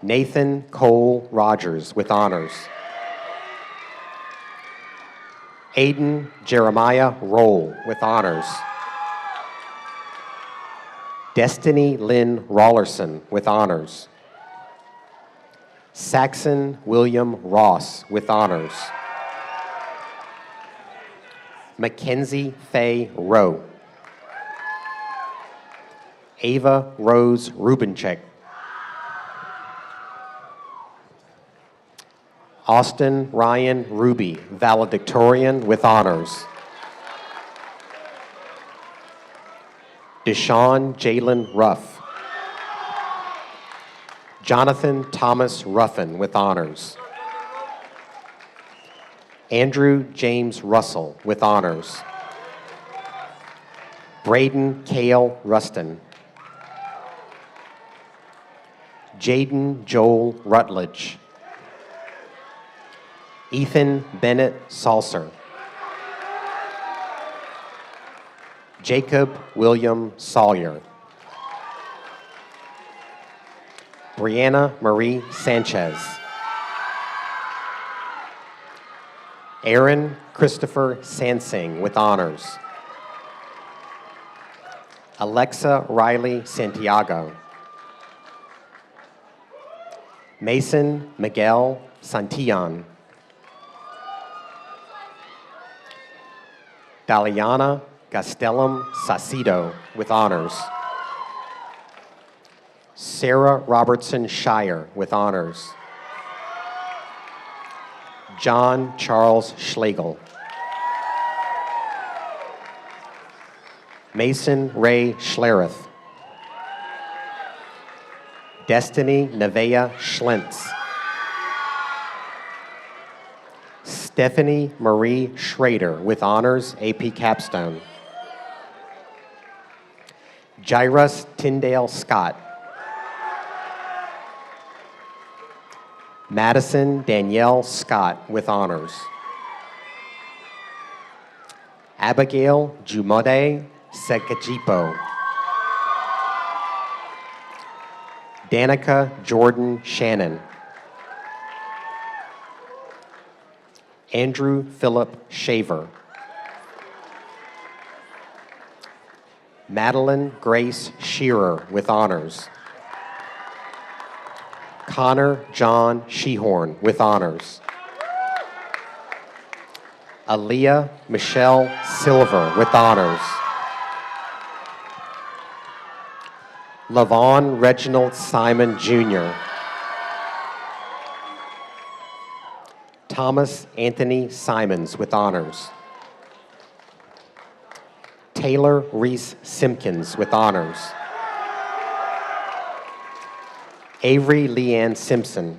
Nathan Cole Rogers with honors. Aiden Jeremiah Roll with honors. Destiny Lynn Rollerson with honors. Saxon William Ross with honors. Mackenzie Faye Rowe. Ava Rose Rubencheck. Austin Ryan Ruby, valedictorian with honors. Deshaun Jalen Ruff. Jonathan Thomas Ruffin with honors. Andrew James Russell with honors. Braden Cale Rustin. Jaden Joel Rutledge. Ethan Bennett Salser. Jacob William Sawyer. Brianna Marie Sanchez. Aaron Christopher Sansing with honors. Alexa Riley Santiago. Mason Miguel Santillan. Daliana Gastelum Sacido with honors. Sarah Robertson Shire with honors. John Charles Schlegel. Mason Ray Schlereth. Destiny Nevea Schlentz. Stephanie Marie Schrader with honors, AP Capstone. Jairus Tyndale Scott. Madison Danielle Scott with honors. Abigail Jumode Sekajipo. Danica Jordan Shannon. Andrew Philip Shaver. Madeline Grace Shearer with honors. Connor John Shehorn with honors. Aaliyah Michelle Silver with honors. Lavon Reginald Simon Jr. Thomas Anthony Simons with honors. Taylor Reese Simpkins with honors. Avery Leanne Simpson.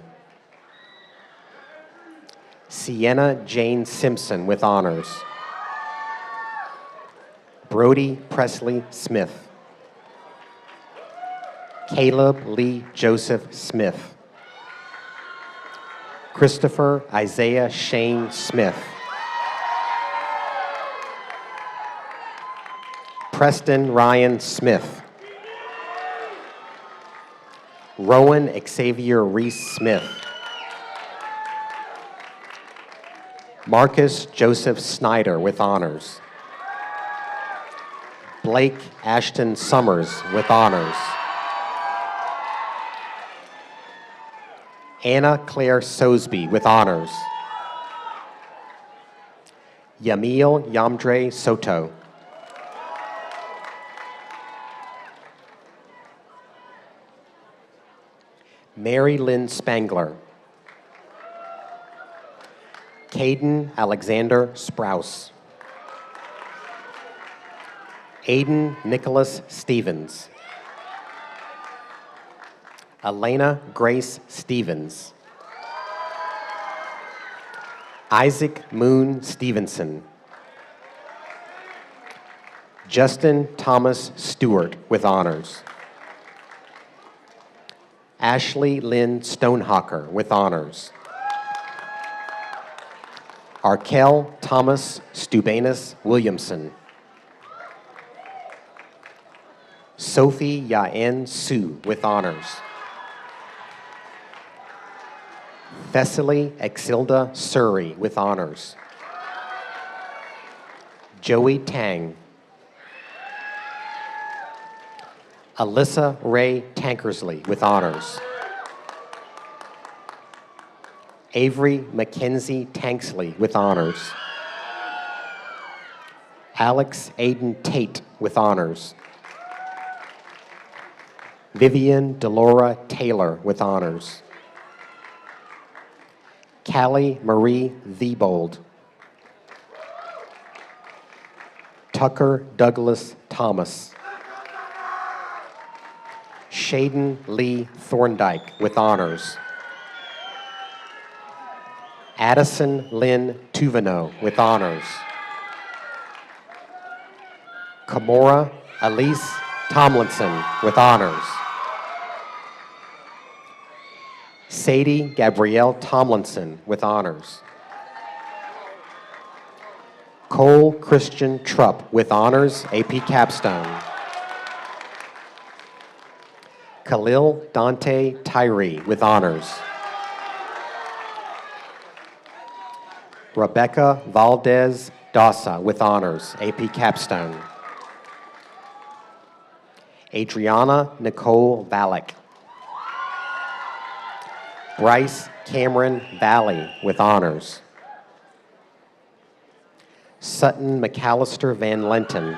Sienna Jane Simpson with honors. Brody Presley Smith. Caleb Lee Joseph Smith. Christopher Isaiah Shane Smith. Preston Ryan Smith. Rowan Xavier Reese Smith. Marcus Joseph Snyder with honors. Blake Ashton Summers with honors. Anna Claire Sosby with honors. Yamil Yamdre Soto. Mary Lynn Spangler. Caden Alexander Sprouse. Aiden Nicholas Stevens. Elena Grace Stevens. Isaac Moon Stevenson. Justin Thomas Stewart with honors. Ashley Lynn Stonehocker with honors. Arkel Thomas Stubanus Williamson. Sophie Yaen Sue with honors. Thessaly Exilda Surrey with honors. Joey Tang. Alyssa Ray Tankersley with honors. Avery Mackenzie Tanksley with honors. Alex Aiden Tate with honors. Vivian Delora Taylor with honors. Callie Marie Thebold. Tucker Douglas Thomas. Shaden Lee Thorndike with honors. Addison Lynn Tuvino with honors. Kamora Elise Tomlinson with honors. Sadie Gabrielle Tomlinson with honors. Cole Christian Trupp with honors, AP Capstone. Khalil Dante Tyree with honors. Rebecca Valdez Dasa with honors, AP Capstone. Adriana Nicole Valek. Bryce Cameron Valley with honors. Sutton McAllister Van Lenton.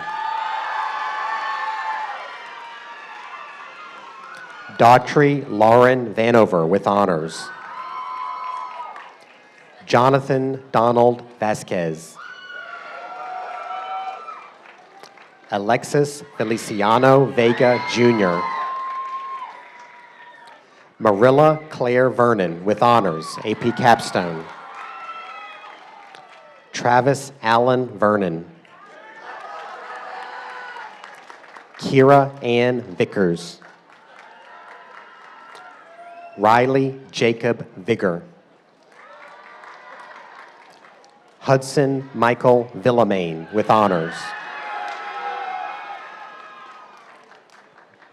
Daughtry Lauren Vanover with honors. Jonathan Donald Vasquez. Alexis Feliciano Vega Jr. Marilla Claire Vernon with honors, AP Capstone. Travis Allen Vernon. Kira Ann Vickers. Riley Jacob Vigor. Hudson Michael Villamain with honors.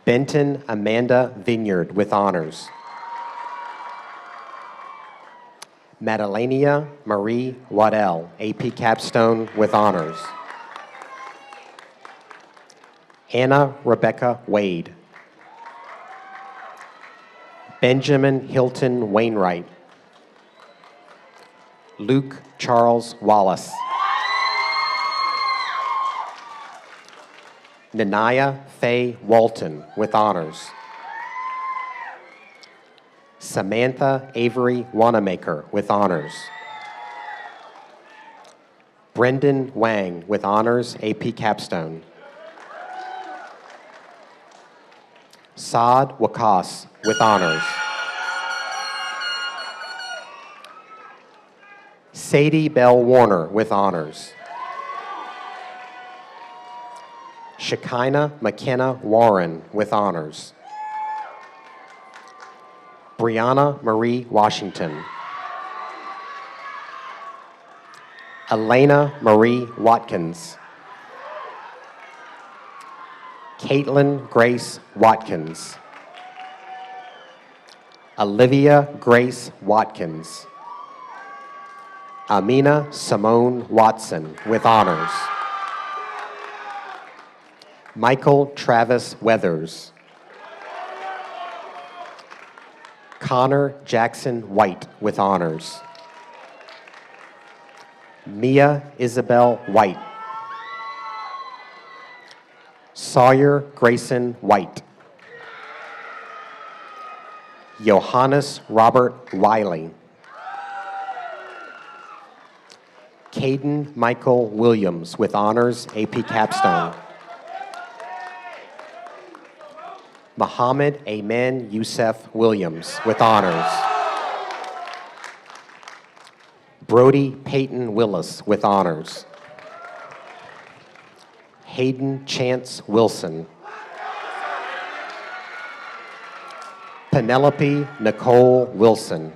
Benton Amanda Vineyard with honors. Madalenia Marie Waddell, AP Capstone with honors. Anna Rebecca Wade. Benjamin Hilton Wainwright. Luke Charles Wallace. Nanaya Faye Walton with honors. Samantha Avery Wanamaker with honors. Brendan Wang with honors, AP Capstone. Saad Wakas with honors. Sadie Bell Warner with honors. Shekinah McKenna Warren with honors. Brianna Marie Washington. Elena Marie Watkins. Caitlin Grace Watkins. Olivia Grace Watkins. Amina Simone Watson with honors. Michael Travis Weathers. Connor Jackson White with honors. Mia Isabel White. Sawyer Grayson White. Johannes Robert Wiley. Caden Michael Williams with honors, AP Capstone. Muhammad Amen Youssef Williams with honors. Brody Peyton Willis with honors. Hayden Chance Wilson. Penelope Nicole Wilson.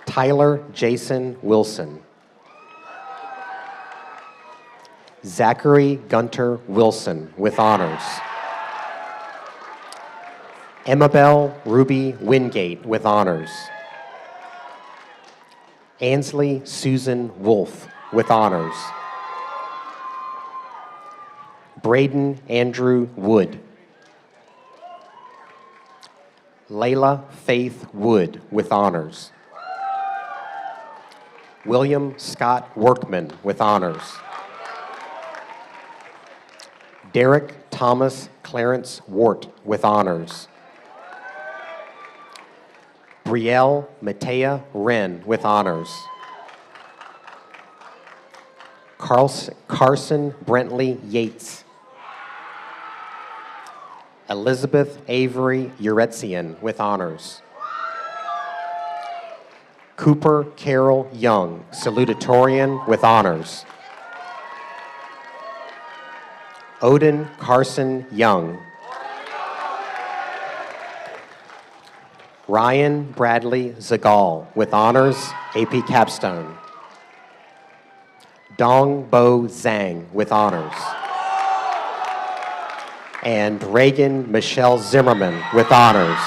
Tyler Jason Wilson. Zachary Gunter Wilson with honors. Emmabelle Ruby Wingate with honors. Ansley Susan Wolf with honors. Braden Andrew Wood. Layla Faith Wood with honors. William Scott Workman with honors. Derek Thomas Clarence Wart with honors. Brielle Matea Wren with honors. Carson Brentley Yates. Elizabeth Avery Uretzian with honors. Cooper Carol Young, salutatorian with honors. Odin Carson Young. Ryan Bradley Zagal with honors, AP Capstone. Dong Bo Zhang with honors. And Reagan Michelle Zimmerman with honors.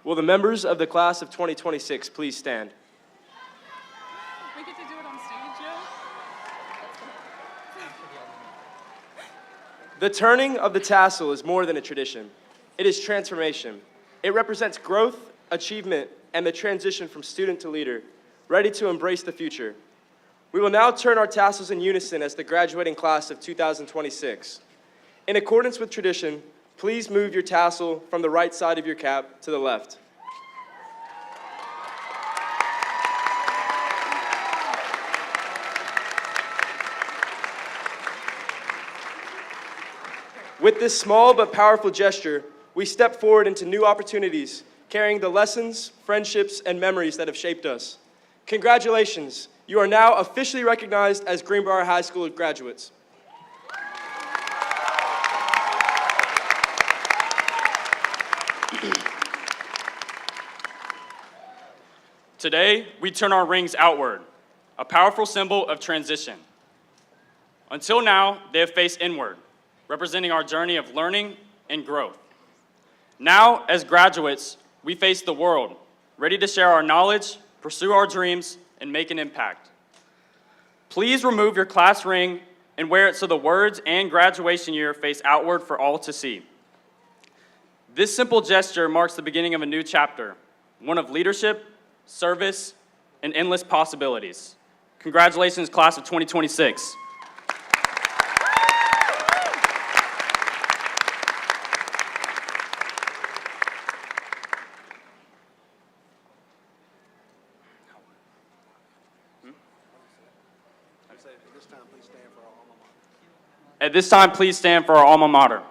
Will the members of the class of 2026 please stand? We get to do it on stage, Joe? The turning of the tassel is more than a tradition. It is transformation. It represents growth, achievement, and the transition from student to leader, ready to embrace the future. We will now turn our tassels in unison as the graduating class of 2026. In accordance with tradition, please move your tassel from the right side of your cap to the left. With this small but powerful gesture, we step forward into new opportunities, carrying the lessons, friendships, and memories that have shaped us. Congratulations, you are now officially recognized as Greenbrier High School graduates. Today, we turn our rings outward, a powerful symbol of transition. Until now, they have faced inward, representing our journey of learning and growth. Now, as graduates, we face the world, ready to share our knowledge, pursue our dreams, and make an impact. Please remove your class ring and wear it so the words and graduation year face outward for all to see. This simple gesture marks the beginning of a new chapter, one of leadership, service, and endless possibilities. Congratulations, class of 2026. At this time, please stand for our alma mater.